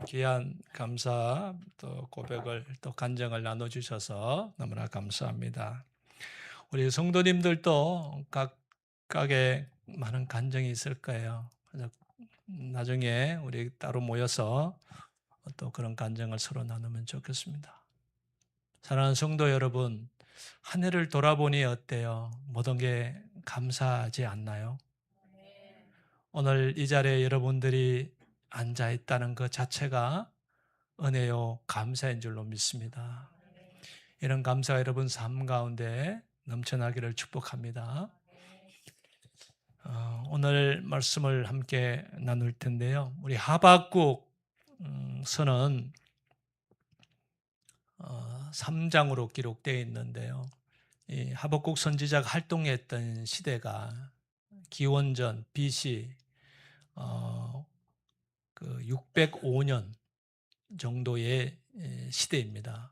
귀한 감사 또 고백을 또 간증을 나눠주셔서 너무나 감사합니다. 우리 성도님들도 각각의 많은 간증이 있을 거예요. 그래서 나중에 우리 따로 모여서 또 그런 간증을 서로 나누면 좋겠습니다. 사랑하는 성도 여러분, 한 해를 돌아보니 어때요? 모든 게 감사하지 않나요? 오늘 이 자리에 여러분들이 앉아 있다는 것 자체가 은혜요 감사인 줄로 믿습니다. 이런 감사가 여러분 삶 가운데 넘쳐나기를 축복합니다. 오늘 말씀을 함께 나눌 텐데요. 우리 하박국 서는 3장으로 기록되어 있는데요. 이 하박국 선지자가 활동했던 시대가 기원전 BC 605년 정도의 시대입니다.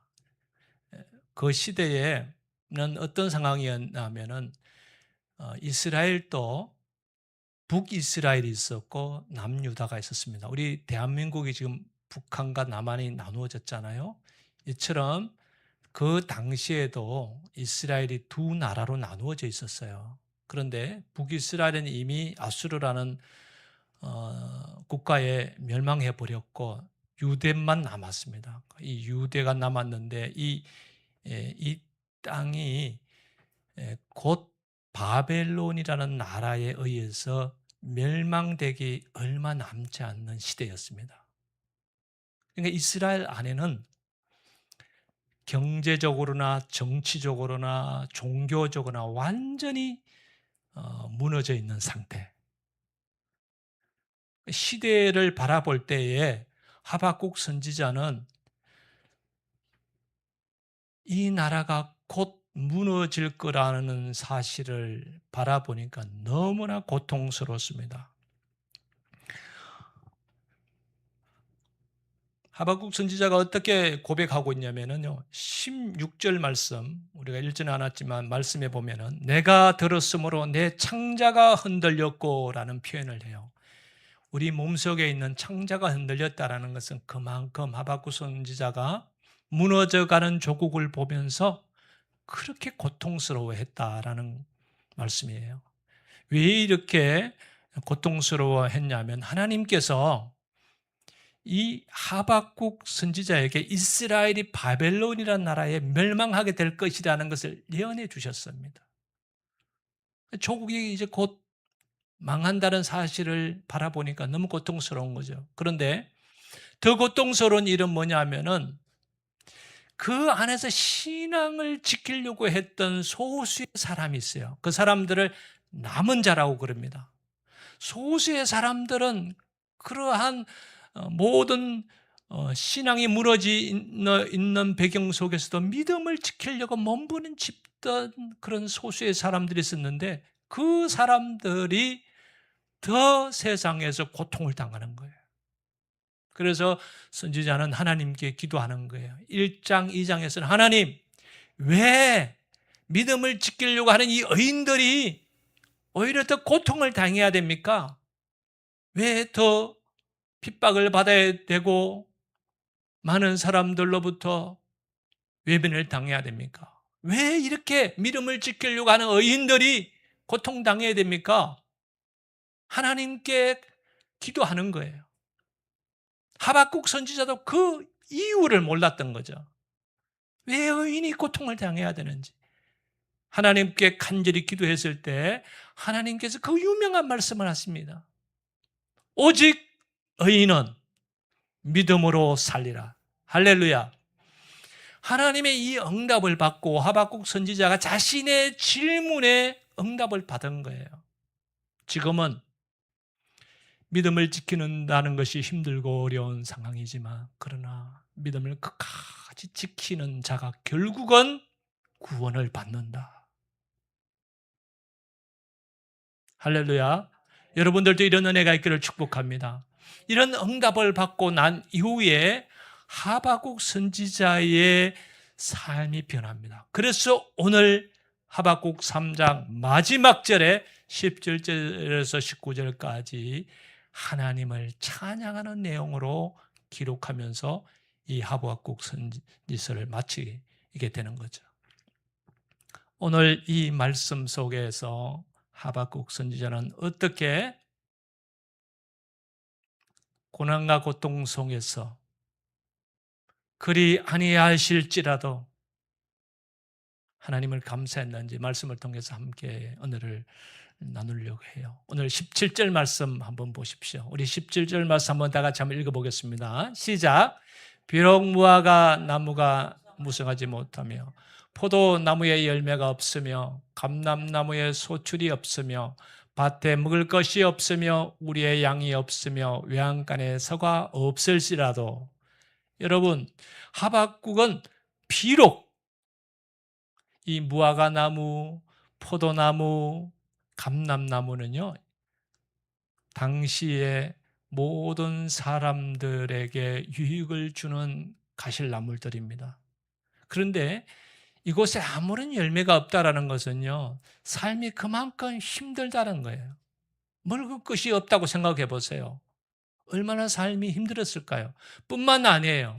그 시대에는 어떤 상황이었냐면은 이스라엘도 북이스라엘이 있었고 남유다가 있었습니다. 우리 대한민국이 지금 북한과 남한이 나누어졌잖아요. 이처럼 그 당시에도 이스라엘이 두 나라로 나누어져 있었어요. 그런데 북이스라엘은 이미 아수르라는 국가에 멸망해 버렸고 유대만 남았습니다. 이 유대가 남았는데 이 땅이 곧 바벨론이라는 나라에 의해서 멸망되기 얼마 남지 않는 시대였습니다. 그러니까 이스라엘 안에는 경제적으로나 정치적으로나 종교적으로나 완전히 무너져 있는 상태. 시대를 바라볼 때에 하박국 선지자는 이 나라가 곧 무너질 거라는 사실을 바라보니까 너무나 고통스럽습니다. 하박국 선지자가 어떻게 고백하고 있냐면요. 16절 말씀, 우리가 읽지는 않았지만 말씀에 보면은 내가 들었으므로 내 창자가 흔들렸고 라는 표현을 해요. 우리 몸속에 있는 창자가 흔들렸다라는 것은 그만큼 하박국 선지자가 무너져가는 조국을 보면서 그렇게 고통스러워했다라는 말씀이에요. 왜 이렇게 고통스러워했냐면 하나님께서 이 하박국 선지자에게 이스라엘이 바벨론이라는 나라에 멸망하게 될 것이라는 것을 예언해 주셨습니다. 조국이 이제 곧 망한다는 사실을 바라보니까 너무 고통스러운 거죠. 그런데 더 고통스러운 일은 뭐냐면은 그 안에서 신앙을 지키려고 했던 소수의 사람이 있어요. 그 사람들을 남은 자라고 그럽니다. 소수의 사람들은 그러한 모든 신앙이 무너져 있는 배경 속에서도 믿음을 지키려고 몸부림치던 그런 소수의 사람들이 있었는데 그 사람들이 더 세상에서 고통을 당하는 거예요. 그래서 선지자는 하나님께 기도하는 거예요. 1장, 2장에서는 하나님, 왜 믿음을 지키려고 하는 이 의인들이 오히려 더 고통을 당해야 됩니까? 왜 더 핍박을 받아야 되고 많은 사람들로부터 외면을 당해야 됩니까? 왜 이렇게 믿음을 지키려고 하는 의인들이 고통당해야 됩니까? 하나님께 기도하는 거예요. 하박국 선지자도 그 이유를 몰랐던 거죠. 왜 의인이 고통을 당해야 되는지. 하나님께 간절히 기도했을 때 하나님께서 그 유명한 말씀을 하십니다. 오직 의인은 믿음으로 살리라. 할렐루야. 하나님의 이 응답을 받고 하박국 선지자가 자신의 질문에 응답을 받은 거예요. 지금은 믿음을 지키는다는 것이 힘들고 어려운 상황이지만 그러나 믿음을 끝까지 지키는 자가 결국은 구원을 받는다. 할렐루야. 여러분들도 이런 은혜가 있기를 축복합니다. 이런 응답을 받고 난 이후에 하박국 선지자의 삶이 변합니다. 그래서 오늘 하박국 3장 마지막 절에 17절에서 19절까지 하나님을 찬양하는 내용으로 기록하면서 이 하박국 선지서를 마치게 되는 거죠. 오늘 이 말씀 속에서 하박국 선지자는 어떻게 고난과 고통 속에서 그리 아니하실지라도 하나님을 감사했는지 말씀을 통해서 함께 오늘을 나누려고 해요. 오늘 17절 말씀 한번 보십시오. 우리 17절 말씀 한번 다 같이 한번 읽어보겠습니다. 시작. 비록 무화과 나무가 무성하지 못하며 포도나무에 열매가 없으며 감람나무에 소출이 없으며 밭에 먹을 것이 없으며 우리의 양이 없으며 외양간에 서가 없을지라도 여러분 하박국은 비록 이 무화과 나무, 포도나무, 감람나무는요, 당시에 모든 사람들에게 유익을 주는 가실나물들입니다. 그런데 이곳에 아무런 열매가 없다라는 것은요, 삶이 그만큼 힘들다는 거예요. 먹을 것이 없다고 생각해 보세요. 얼마나 삶이 힘들었을까요? 뿐만 아니에요.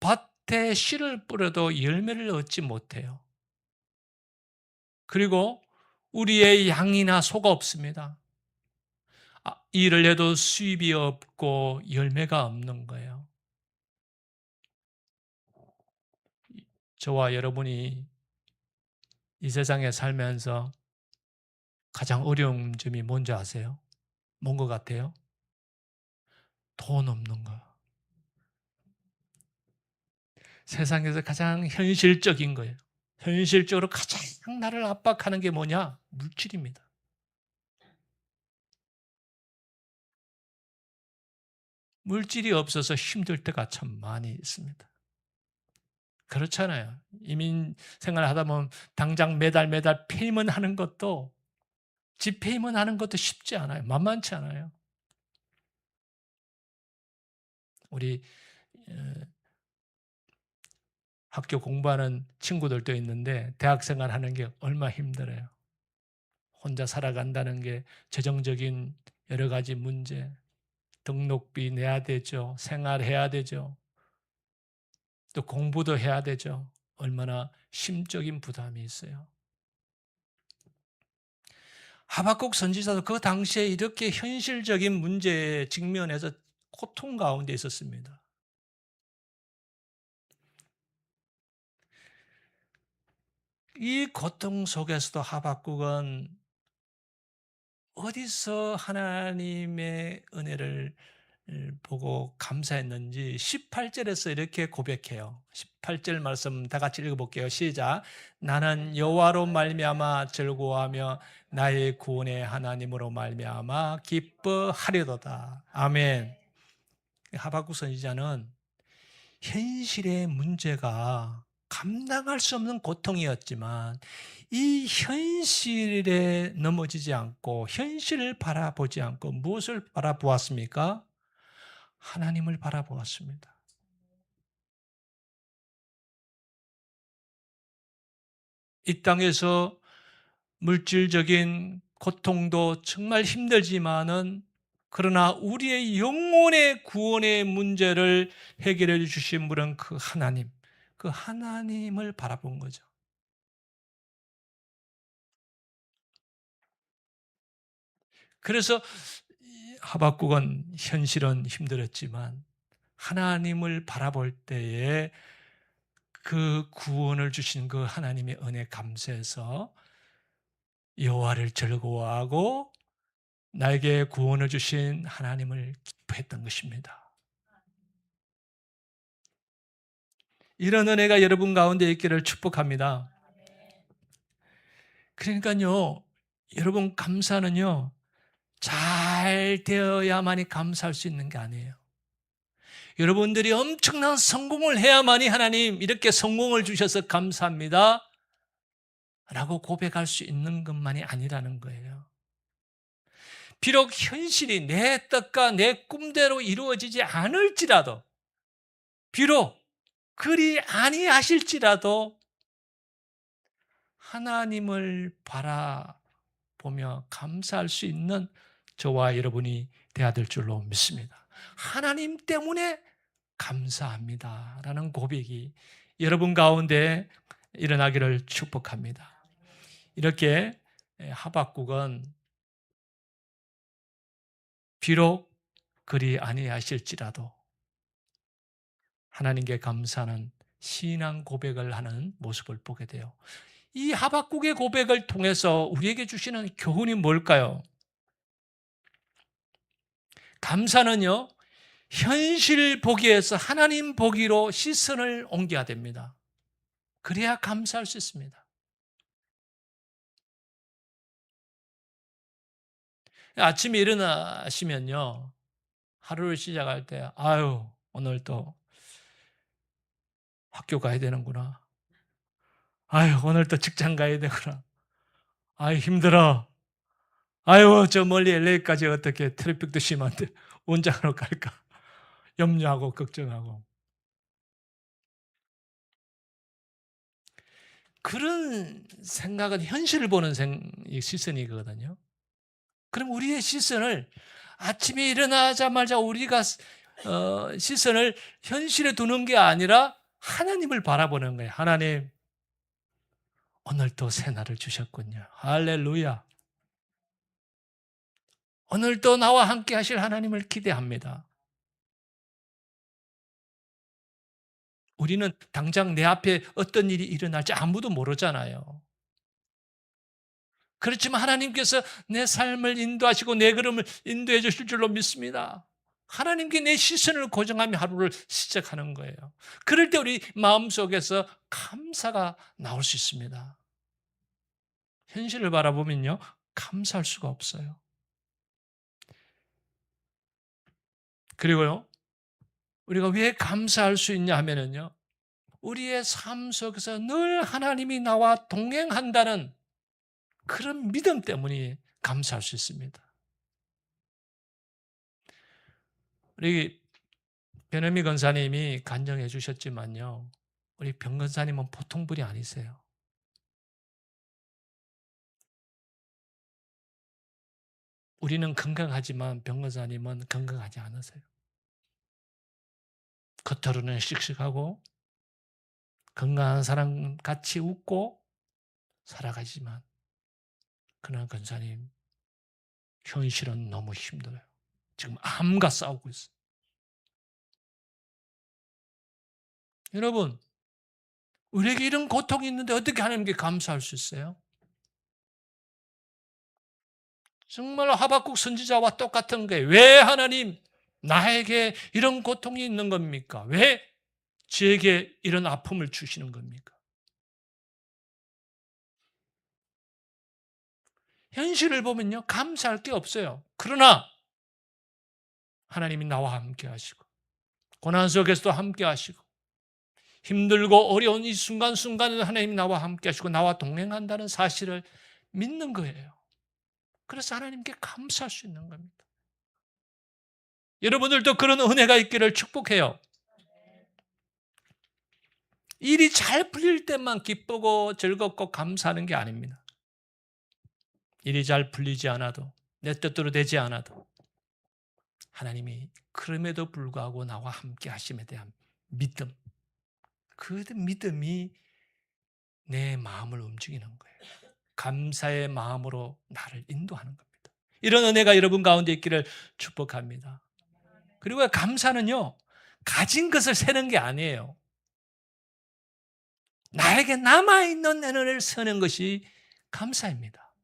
밭에 씨를 뿌려도 열매를 얻지 못해요. 그리고 우리의 양이나 소가 없습니다. 일을 해도 수입이 없고 열매가 없는 거예요. 저와 여러분이 이 세상에 살면서 가장 어려운 점이 뭔지 아세요? 뭔 것 같아요? 돈 없는 거. 세상에서 가장 현실적인 거예요. 현실적으로 가장 나를 압박하는 게 뭐냐? 물질입니다. 물질이 없어서 힘들 때가 참 많이 있습니다. 그렇잖아요. 이민 생활을 하다 보면 당장 매달 페이먼트 하는 것도 집 페이먼트 하는 것도 쉽지 않아요. 만만치 않아요. 우리 학교 공부하는 친구들도 있는데 대학 생활하는 게 얼마나 힘들어요. 혼자 살아간다는 게 재정적인 여러 가지 문제, 등록비 내야 되죠. 생활해야 되죠. 또 공부도 해야 되죠. 얼마나 심적인 부담이 있어요. 하박국 선지자도 그 당시에 이렇게 현실적인 문제에 직면해서 고통 가운데 있었습니다. 이 고통 속에서도 하박국은 어디서 하나님의 은혜를 보고 감사했는지 18절에서 이렇게 고백해요. 18절 말씀 다 같이 읽어볼게요. 시작. 나는 여호와로 말미암아 즐거워하며 나의 구원의 하나님으로 말미암아 기뻐하리로다. 아멘. 하박국 선지자는 현실의 문제가 감당할 수 없는 고통이었지만 이 현실에 넘어지지 않고 현실을 바라보지 않고 무엇을 바라보았습니까? 하나님을 바라보았습니다. 이 땅에서 물질적인 고통도 정말 힘들지만은 그러나 우리의 영혼의 구원의 문제를 해결해 주신 분은 그 하나님, 그 하나님을 바라본 거죠. 그래서 하박국은 현실은 힘들었지만 하나님을 바라볼 때에 그 구원을 주신 그 하나님의 은혜 감사해서 여호와를 즐거워하고 나에게 구원을 주신 하나님을 기뻐했던 것입니다. 이런 은혜가 여러분 가운데 있기를 축복합니다. 그러니까요, 여러분 감사는요, 잘 되어야만이 감사할 수 있는 게 아니에요. 여러분들이 엄청난 성공을 해야만이 하나님 이렇게 성공을 주셔서 감사합니다 라고 고백할 수 있는 것만이 아니라는 거예요. 비록 현실이 내 뜻과 내 꿈대로 이루어지지 않을지라도 비록 그리 아니하실지라도 하나님을 바라보며 감사할 수 있는 저와 여러분이 되어야 될 줄로 믿습니다. 하나님 때문에 감사합니다라는 고백이 여러분 가운데 일어나기를 축복합니다. 이렇게 하박국은 비록 그리 아니하실지라도 하나님께 감사하는 신앙 고백을 하는 모습을 보게 돼요. 이 하박국의 고백을 통해서 우리에게 주시는 교훈이 뭘까요? 감사는요, 현실 보기에서 하나님 보기로 시선을 옮겨야 됩니다. 그래야 감사할 수 있습니다. 아침에 일어나시면요, 하루를 시작할 때, 아유, 오늘 또 학교 가야 되는구나. 아유, 오늘 또 직장 가야 되구나. 아유, 힘들어. 아유, 저 멀리 LA까지 어떻게 트래픽도 심한데 운전으로 갈까? 염려하고 걱정하고. 그런 생각은 현실을 보는 시선이거든요. 그럼 우리의 시선을 아침에 일어나자마자 우리가 시선을 현실에 두는 게 아니라 하나님을 바라보는 거예요. 하나님, 오늘 또 새날을 주셨군요. 할렐루야. 오늘 또 나와 함께 하실 하나님을 기대합니다. 우리는 당장 내 앞에 어떤 일이 일어날지 아무도 모르잖아요. 그렇지만 하나님께서 내 삶을 인도하시고 내 걸음을 인도해 주실 줄로 믿습니다. 하나님께 내 시선을 고정하며 하루를 시작하는 거예요. 그럴 때 우리 마음속에서 감사가 나올 수 있습니다. 현실을 바라보면요, 감사할 수가 없어요. 그리고요, 우리가 왜 감사할 수 있냐 하면요, 우리의 삶 속에서 늘 하나님이 나와 동행한다는 그런 믿음 때문에 감사할 수 있습니다. 우리 변혜미 권사님이 간증해 주셨지만요, 우리 변 권사님은 보통 분이 아니세요. 우리는 건강하지만 변 권사님은 건강하지 않으세요. 겉으로는 씩씩하고 건강한 사람 같이 웃고 살아가지만 그러나 권사님 현실은 너무 힘들어요. 지금 암과 싸우고 있어요. 여러분, 우리에게 이런 고통이 있는데 어떻게 하나님께 감사할 수 있어요? 정말 하박국 선지자와 똑같은 거예요. 왜 하나님 나에게 이런 고통이 있는 겁니까? 왜 저에게 이런 아픔을 주시는 겁니까? 현실을 보면요, 감사할 게 없어요. 그러나 하나님이 나와 함께 하시고 고난 속에서도 함께 하시고 힘들고 어려운 이 순간순간에도 하나님이 나와 함께 하시고 나와 동행한다는 사실을 믿는 거예요. 그래서 하나님께 감사할 수 있는 겁니다. 여러분들도 그런 은혜가 있기를 축복해요. 일이 잘 풀릴 때만 기쁘고 즐겁고 감사하는 게 아닙니다. 일이 잘 풀리지 않아도 내 뜻대로 되지 않아도 하나님이 그럼에도 불구하고 나와 함께 하심에 대한 믿음, 그 믿음이 내 마음을 움직이는 거예요. 감사의 마음으로 나를 인도하는 겁니다. 이런 은혜가 여러분 가운데 있기를 축복합니다. 그리고 감사는요, 가진 것을 세는 게 아니에요. 나에게 남아있는 은혜를 세는 것이 감사입니다.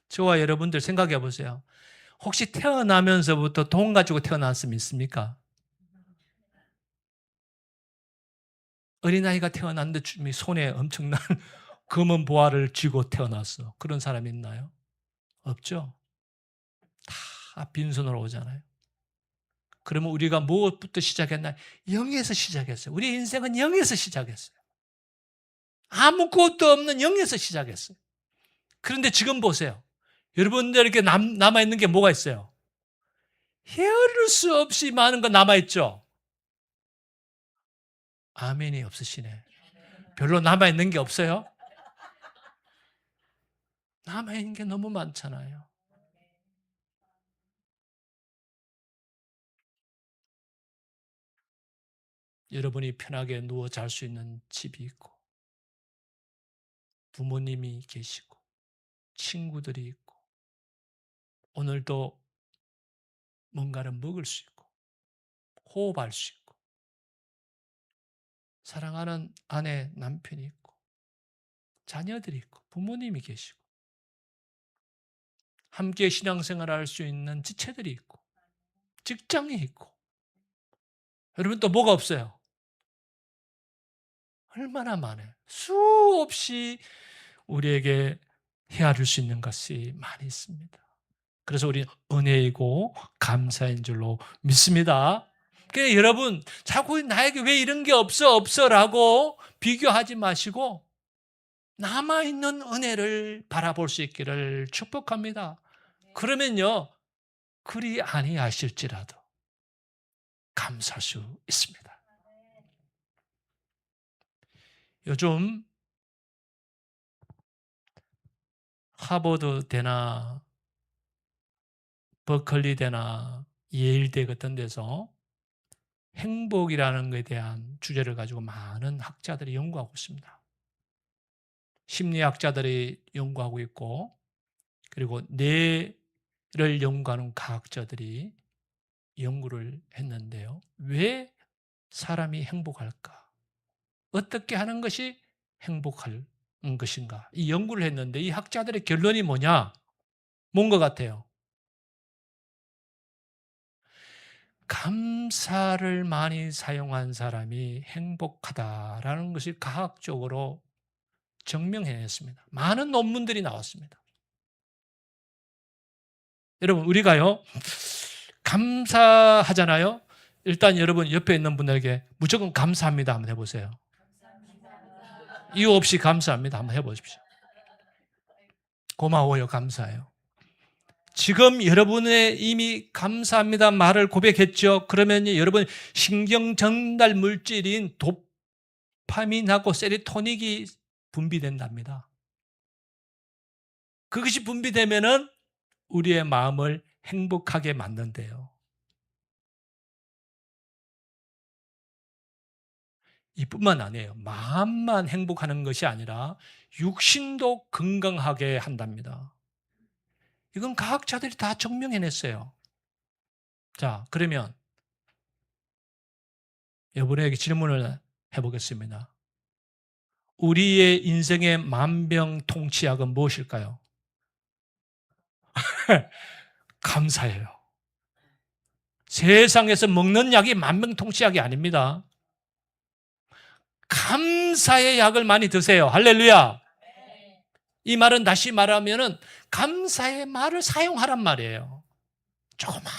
저와 여러분들 생각해 보세요. 혹시 태어나면서부터 돈 가지고 태어났으면 있습니까? 어린아이가 태어났는데 손에 엄청난 검은 보화를 쥐고 태어났어. 그런 사람이 있나요? 없죠? 다 빈손으로 오잖아요. 그러면 우리가 무엇부터 시작했나? 0에서 시작했어요. 우리 인생은 0에서 시작했어요. 아무것도 없는 0에서 시작했어요. 그런데 지금 보세요. 여러분들에게 남아있는 게 뭐가 있어요? 헤아릴 수 없이 많은 거 남아있죠? 아멘이 없으시네. 별로 남아있는 게 없어요? 남아있는 게 너무 많잖아요. 여러분이 편하게 누워 잘 수 있는 집이 있고, 부모님이 계시고, 친구들이 있고, 오늘도 뭔가를 먹을 수 있고, 호흡할 수 있고, 사랑하는 아내, 남편이 있고, 자녀들이 있고, 부모님이 계시고, 함께 신앙생활을 할 수 있는 지체들이 있고, 직장이 있고, 여러분 또 뭐가 없어요? 얼마나 많아요. 수없이 우리에게 헤아릴 수 있는 것이 많이 있습니다. 그래서 우리 은혜이고 감사인 줄로 믿습니다. 그러니까 여러분 자꾸 나에게 왜 이런 게 없어라고 비교하지 마시고 남아있는 은혜를 바라볼 수 있기를 축복합니다. 그러면요, 그리 아니하실지라도 감사할 수 있습니다. 요즘 하버드대나 버클리대나 예일대 같은 데서 행복이라는 것에 대한 주제를 가지고 많은 학자들이 연구하고 있습니다. 심리학자들이 연구하고 있고, 그리고 뇌를 연구하는 과학자들이 연구를 했는데요. 왜 사람이 행복할까? 어떻게 하는 것이 행복할 것인가? 이 연구를 했는데 이 학자들의 결론이 뭐냐? 뭔 것 같아요? 감사를 많이 사용한 사람이 행복하다라는 것이 과학적으로 증명해냈습니다. 많은 논문들이 나왔습니다. 여러분, 우리가요, 감사하잖아요? 일단 여러분 옆에 있는 분에게 무조건 감사합니다 한번 해보세요. 이유 없이 감사합니다 한번 해보십시오. 고마워요, 감사해요. 지금 여러분의 이미 감사합니다 말을 고백했죠. 그러면 여러분 신경 전달 물질인 도파민하고 세로토닌이 분비된답니다. 그것이 분비되면은 우리의 마음을 행복하게 만든대요. 이뿐만 아니에요. 마음만 행복하는 것이 아니라 육신도 건강하게 한답니다. 이건 과학자들이 다 증명해냈어요. 자, 그러면 여러분에게 질문을 해보겠습니다. 우리의 인생의 만병통치약은 무엇일까요? 감사예요. 세상에서 먹는 약이 만병통치약이 아닙니다. 감사의 약을 많이 드세요. 할렐루야. 이 말은 다시 말하면은 감사의 말을 사용하란 말이에요. 조그만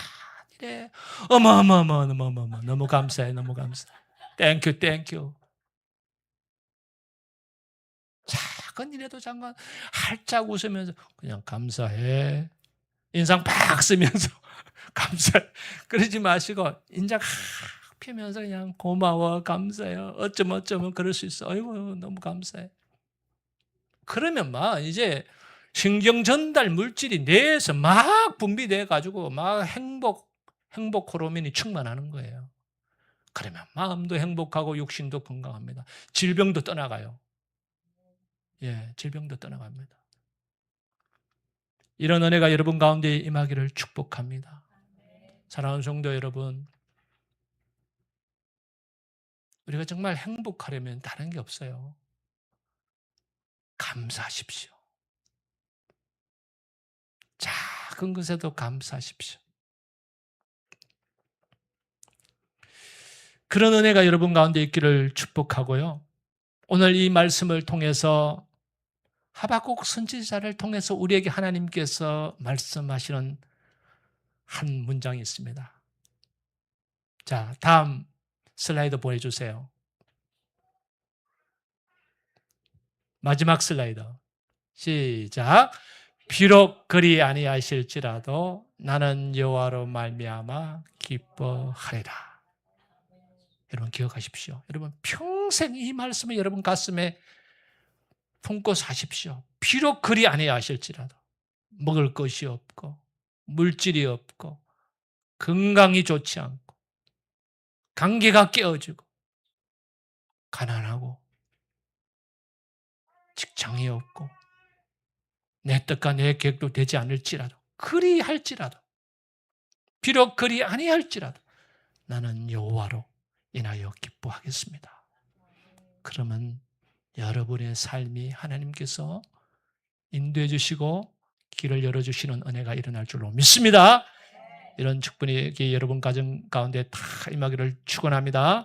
일에 어머어머어머어머어머 너무 감사해, 너무 감사해. 땡큐, 땡큐. 작은 일에도 잠깐 활짝 웃으면서 그냥 감사해. 인상 팍 쓰면서 감사해. 그러지 마시고 인상 확 피면서 그냥 고마워, 감사해요. 어쩌면 그럴 수 있어. 아이고 너무 감사해. 그러면 막 이제 신경 전달 물질이 뇌에서 막 분비돼 가지고 막 행복 호르몬이 충만하는 거예요. 그러면 마음도 행복하고 육신도 건강합니다. 질병도 떠나가요. 예, 질병도 떠나갑니다. 이런 은혜가 여러분 가운데 임하기를 축복합니다. 사랑하는 성도 여러분, 우리가 정말 행복하려면 다른 게 없어요. 감사하십시오. 작은 것에도 감사하십시오. 그런 은혜가 여러분 가운데 있기를 축복하고요. 오늘 이 말씀을 통해서 하박국 선지자를 통해서 우리에게 하나님께서 말씀하시는 한 문장이 있습니다. 자, 다음 슬라이드 보여주세요. 마지막 슬라이드. 시작. 비록 그리 아니하실지라도 나는 여호와로 말미암아 기뻐하리라. 여러분 기억하십시오. 여러분 평생 이 말씀을 여러분 가슴에 품고 사십시오. 비록 그리 아니하실지라도 먹을 것이 없고 물질이 없고 건강이 좋지 않고 관계가 깨어지고 가난하고 직장이 없고 내 뜻과 내 계획도 되지 않을지라도 그리할지라도 비록 그리 아니할지라도 나는 여호와로 인하여 기뻐하겠습니다. 그러면 여러분의 삶이 하나님께서 인도해 주시고 길을 열어주시는 은혜가 일어날 줄로 믿습니다. 이런 축복이 여러분 가정 가운데 다 임하기를 축원합니다.